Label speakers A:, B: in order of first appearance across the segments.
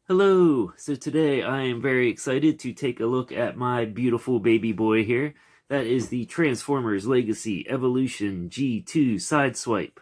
A: Hello! So today I am very excited to take a look at my beautiful baby boy here. That is the Transformers Legacy Evolution G2 Sideswipe.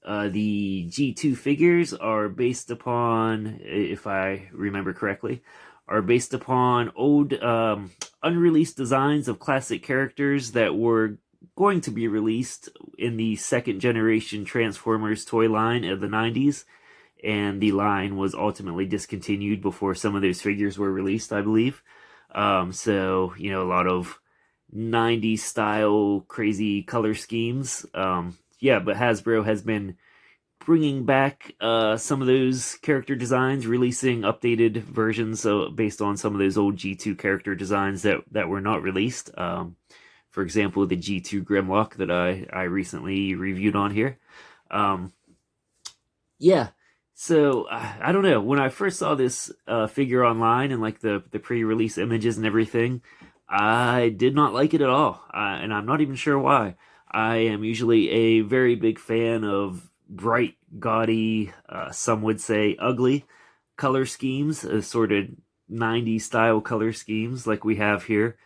A: The G2 figures are based upon, if I remember correctly, are based upon old unreleased designs of classic characters that were going to be released in the second generation Transformers toy line of the 90s, and the line was ultimately discontinued before some of those figures were released, I believe. A lot of 90s style crazy color schemes. But Hasbro has been bringing back some of those character designs, releasing updated versions based on some of those old G2 character designs that were not released. For example, the G2 Grimlock that I recently reviewed on here. Um, yeah, so I don't know. When I first saw this figure online and like the pre-release images and everything, I did not like it at all, and I'm not even sure why. I am usually a very big fan of bright, gaudy, some would say ugly color schemes, sort of 90s style color schemes like we have here.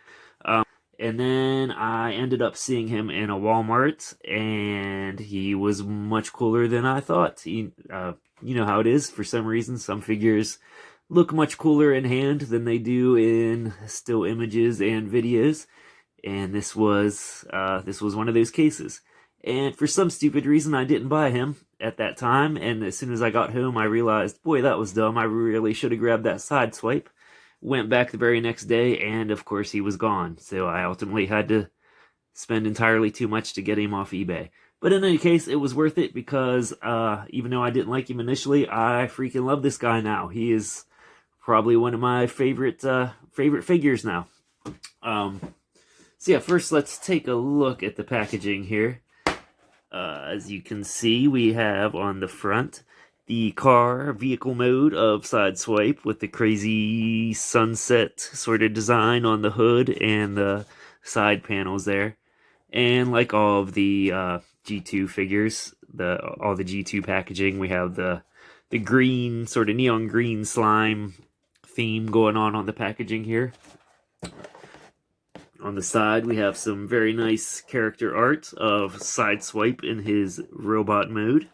A: And then I ended up seeing him in a Walmart, and he was much cooler than I thought. You know how it is. For some reason, some figures look much cooler in hand than they do in still images and videos. And this was one of those cases. And for some stupid reason, I didn't buy him at that time. And as soon as I got home, I realized, boy, that was dumb. I really should have grabbed that side swipe. Went back the very next day, and of course he was gone. So I ultimately had to spend entirely too much to get him off eBay. But in any case, it was worth it because even though I didn't like him initially, I freaking love this guy now. He is probably one of my favorite figures now. First let's take a look at the packaging here. As you can see, we have on the front the car vehicle mode of Sideswipe with the crazy sunset sort of design on the hood and the side panels there. And like all of the G2 figures, all the G2 packaging, we have the green, sort of neon green slime theme going on the packaging here. On the side, we have some very nice character art of Sideswipe in his robot mode.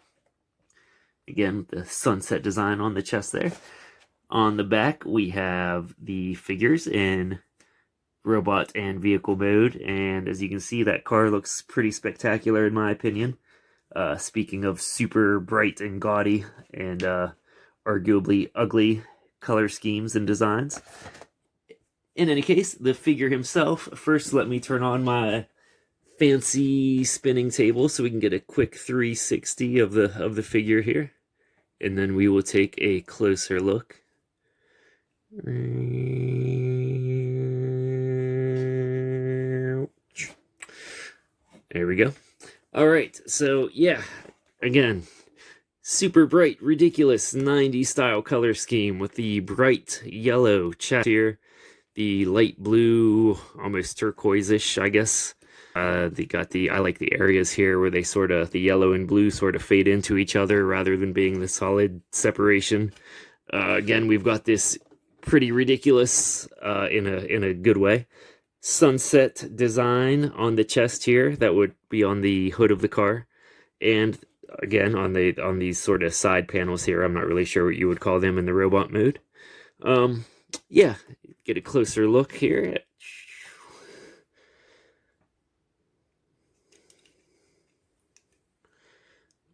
A: Again, the sunset design on the chest there. On the back, we have the figures in robot and vehicle mode, and as you can see, that car looks pretty spectacular in my opinion. Speaking of super bright and gaudy and arguably ugly color schemes and designs. In any case, the figure himself, first let me turn on my fancy spinning table so we can get a quick 360 of the figure here, and then we will take a closer look. There we go. All right, so yeah, again, super bright, ridiculous 90s style color scheme with the bright yellow chest here, the light blue, almost turquoise-ish, I guess. I like the areas here where they the yellow and blue sort of fade into each other rather than being the solid separation. Again, we've got this pretty ridiculous, in a good way, sunset design on the chest here that would be on the hood of the car. And again, on these sort of side panels here, I'm not really sure what you would call them in the robot mode. Get a closer look here.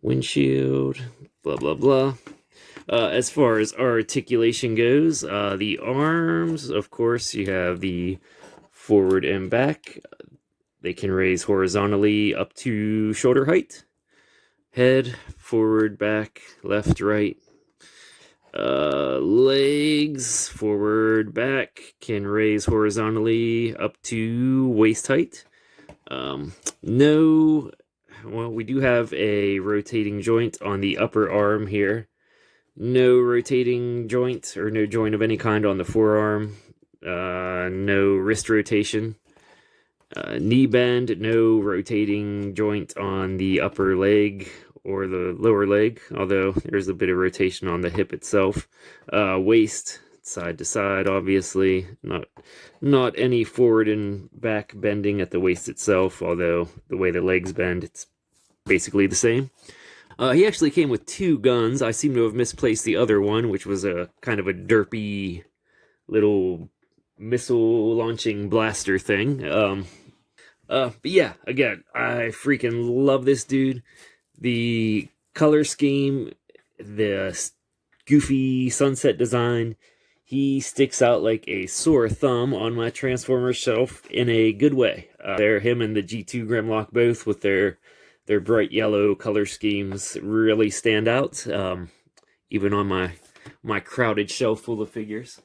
A: Windshield, blah, blah, blah. As far as articulation goes, the arms, of course, you have the forward and back. They can raise horizontally up to shoulder height. Head, forward, back, left, right. Legs, forward, back, can raise horizontally up to waist height. We do have a rotating joint on the upper arm here. No rotating joint, or no joint of any kind on the forearm. No wrist rotation. Knee bend, no rotating joint on the upper leg or the lower leg, although there's a bit of rotation on the hip itself. Waist, side to side, obviously. Not any forward and back bending at the waist itself, although the way the legs bend, it's basically the same. He actually came with two guns. I seem to have misplaced the other one, which was a kind of a derpy little missile launching blaster thing. But yeah, again, I freaking love this dude. The color scheme, the goofy sunset design, he sticks out like a sore thumb on my Transformers shelf in a good way. They're him and the G2 Grimlock both with their bright yellow color schemes really stand out, even on my crowded shelf full of figures.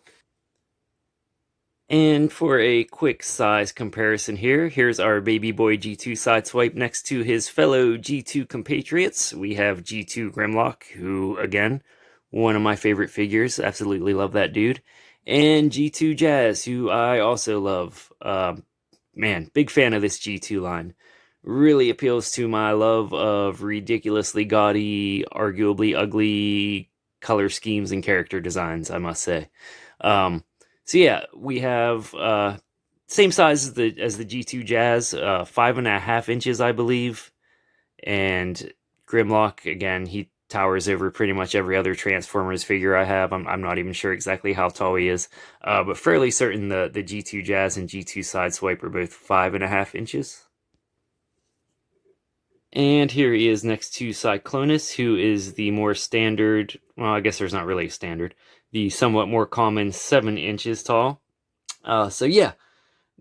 A: And for a quick size comparison here, here's our baby boy G2 Sideswipe next to his fellow G2 compatriots. We have G2 Grimlock, who, again, one of my favorite figures. Absolutely love that dude. And G2 Jazz, who I also love. Man, big fan of this G2 line. Really appeals to my love of ridiculously gaudy, arguably ugly color schemes and character designs, I must say. So yeah, we have same size as the G2 Jazz, 5.5 inches, I believe. And Grimlock, again, he towers over pretty much every other Transformers figure I have. I'm not even sure exactly how tall he is, but fairly certain the G2 Jazz and G2 Sideswipe are both 5.5 inches. And here he is next to Cyclonus, who is the more standard, well, I guess there's not really a standard, the somewhat more common 7 inches tall. So yeah,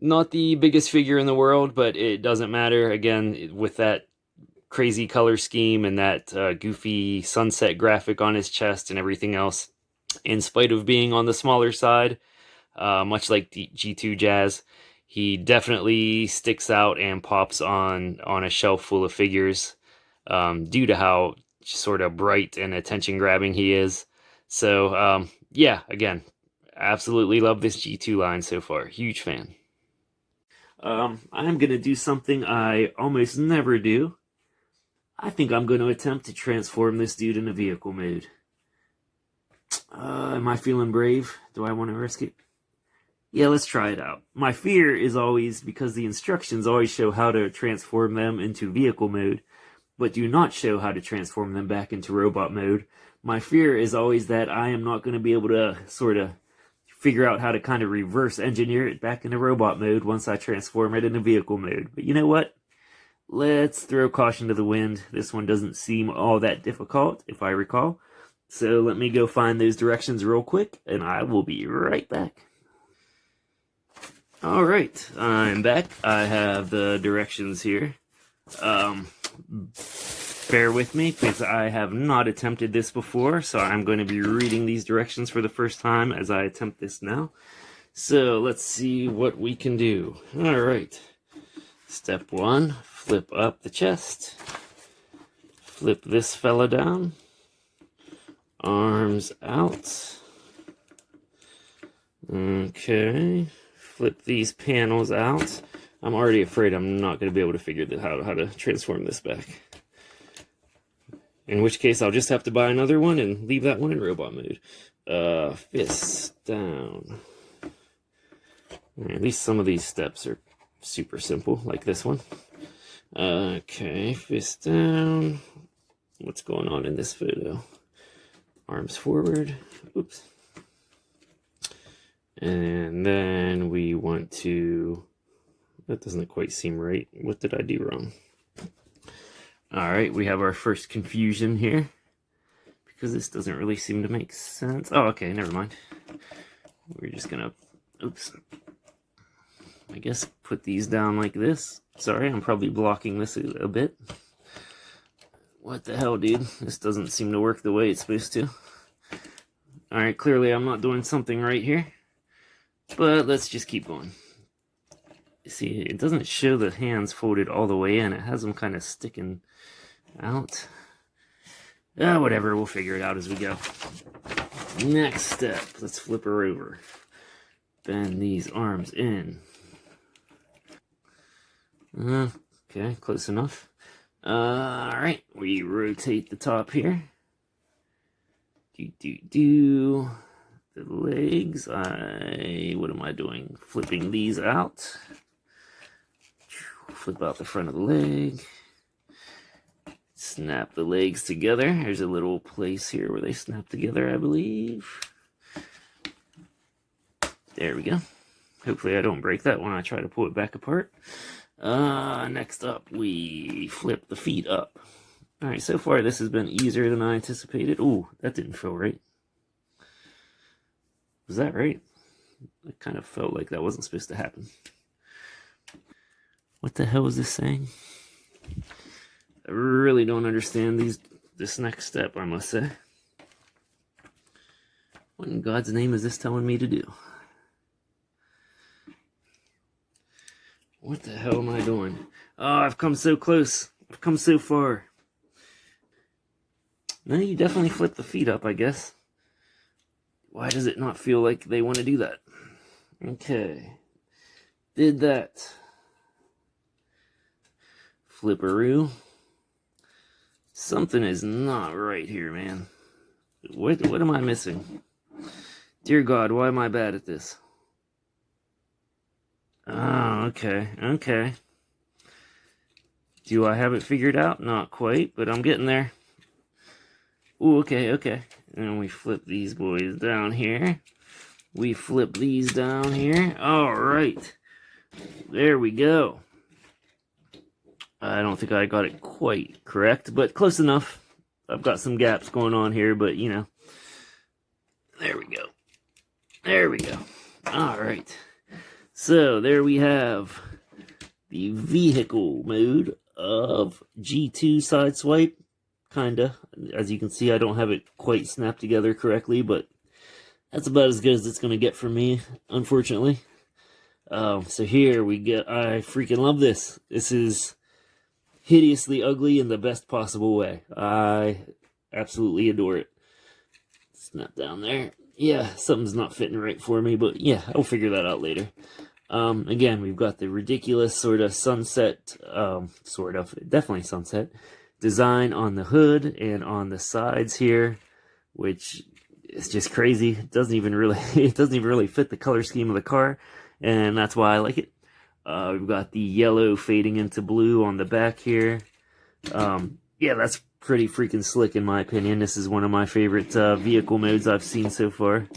A: not the biggest figure in the world, but it doesn't matter. Again, with that crazy color scheme and that goofy sunset graphic on his chest and everything else, in spite of being on the smaller side, much like the G2 Jazz, he definitely sticks out and pops on a shelf full of figures, due to how sort of bright and attention grabbing he is. So yeah, again, absolutely love this G2 line so far. Huge fan. I'm gonna do something I almost never do. I think I'm going to attempt to transform this dude into vehicle mode. Am I feeling brave? Do I want to risk it? Yeah, let's try it out. My fear is always, because the instructions always show how to transform them into vehicle mode, but do not show how to transform them back into robot mode. My fear is always that I am not going to be able to sort of figure out how to kind of reverse engineer it back into robot mode once I transform it into vehicle mode. But you know what? Let's throw caution to the wind. This one doesn't seem all that difficult, if I recall. So let me go find those directions real quick, and I will be right back. Alright, I'm back. I have the directions here. Bear with me, because I have not attempted this before, so I'm going to be reading these directions for the first time as I attempt this now. So let's see what we can do. Alright. Step 1, flip up the chest. Flip this fella down. Arms out. Okay. Flip these panels out. I'm already afraid I'm not going to be able to figure out how to transform this back. In which case, I'll just have to buy another one and leave that one in robot mode. Fists down. At least some of these steps are super simple, like this one. Okay, fist down. What's going on in this photo? Arms forward. Oops. And then we want to... That doesn't quite seem right. What did I do wrong? Alright, we have our first confusion here, because this doesn't really seem to make sense. Oh, okay, never mind. We're just gonna... Oops. I guess put these down like this. Sorry, I'm probably blocking this a bit. What the hell, dude? This doesn't seem to work the way it's supposed to. Alright, clearly I'm not doing something right here. But let's just keep going. See, it doesn't show the hands folded all the way in. It has them kind of sticking out. Whatever, we'll figure it out as we go. Next step, let's flip her over. Bend these arms in. Okay, close enough. Alright, we rotate the top here. The legs, what am I doing? Flipping these out. Flip out the front of the leg. Snap the legs together. There's a little place here where they snap together, I believe. There we go. Hopefully I don't break that when I try to pull it back apart. Next up, we flip the feet up. Alright, so far this has been easier than I anticipated. Ooh, that didn't feel right. Was that right? It kind of felt like that wasn't supposed to happen. What the hell is this saying? I really don't understand this next step, I must say. What in God's name is this telling me to do? What the hell am I doing? Oh, I've come so close. I've come so far. No, you definitely flip the feet up, I guess. Why does it not feel like they want to do that? Okay. Did that. Flipperoo. Something is not right here, man. What am I missing? Dear God, why am I bad at this? Oh, okay. Do I have it figured out? Not quite, but I'm getting there. Ooh, okay. And we flip these boys down here. We flip these down here. All right. There we go. I don't think I got it quite correct, but close enough. I've got some gaps going on here, but you know. There we go. All right. So there we have the vehicle mode of G2 Sideswipe. Kinda. As you can see, I don't have it quite snapped together correctly, but that's about as good as it's going to get from me, unfortunately. So here we get, I freaking love this. This is hideously ugly in the best possible way. I absolutely adore it. Snap down there. Yeah, something's not fitting right for me, but yeah, I'll figure that out later. Again, we've got the ridiculous sort of sunset, definitely sunset, design on the hood and on the sides here, which is just crazy. It doesn't even really fit the color scheme of the car, and that's why I like it. We've got the yellow fading into blue on the back here. Yeah, that's pretty freaking slick in my opinion. This is one of my favorite vehicle modes I've seen so far.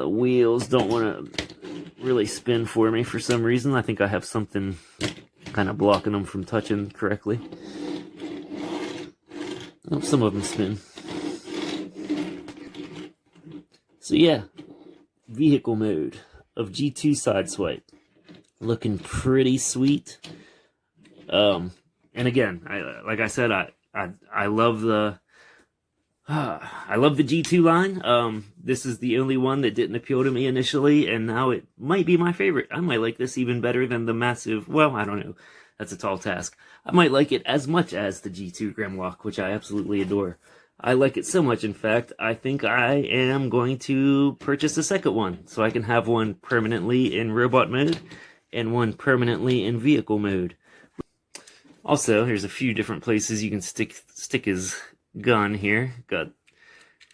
A: Wheels don't want to really spin for me for some reason. I think I have something kind of blocking them from touching correctly. Oh, some of them spin. So yeah, vehicle mode of G2 Sideswipe. Looking pretty sweet. And again, like I said, I love the G2 line. This is the only one that didn't appeal to me initially, and now it might be my favorite. I might like this even better than the massive, well, I don't know. That's a tall task. I might like it as much as the G2 Grimlock, which I absolutely adore. I like it so much, in fact, I think I am going to purchase a second one, so I can have one permanently in robot mode, and one permanently in vehicle mode. Also, there's a few different places you can stick his gun here. Got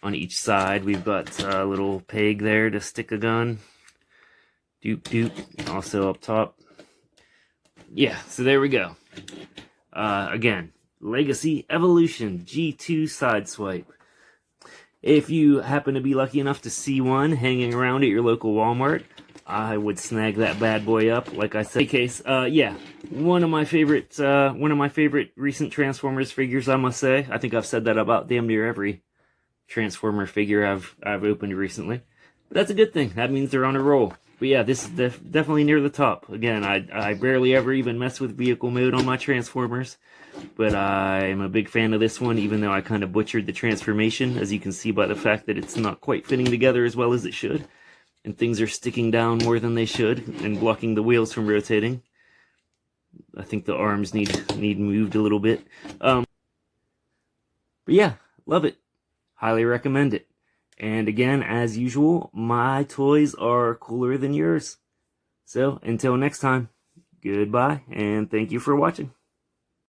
A: on each side, we've got a little peg there to stick a gun. Doop. Also up top. Yeah, so there we go. Again, Legacy Evolution G2 Sideswipe. If you happen to be lucky enough to see one hanging around at your local Walmart, I would snag that bad boy up. Like I said, in case, yeah, one of my favorite recent Transformers figures, I must say. I think I've said that about damn near every Transformer figure I've opened recently. But that's a good thing. That means they're on a roll. But yeah, this is definitely near the top. Again, I barely ever even mess with vehicle mode on my Transformers, but I'm a big fan of this one, even though I kind of butchered the transformation, as you can see by the fact that it's not quite fitting together as well as it should, and things are sticking down more than they should and blocking the wheels from rotating. I think the arms need moved a little bit. But yeah, love it. Highly recommend it. And again, as usual, my toys are cooler than yours. So, until next time, goodbye, and thank you for watching.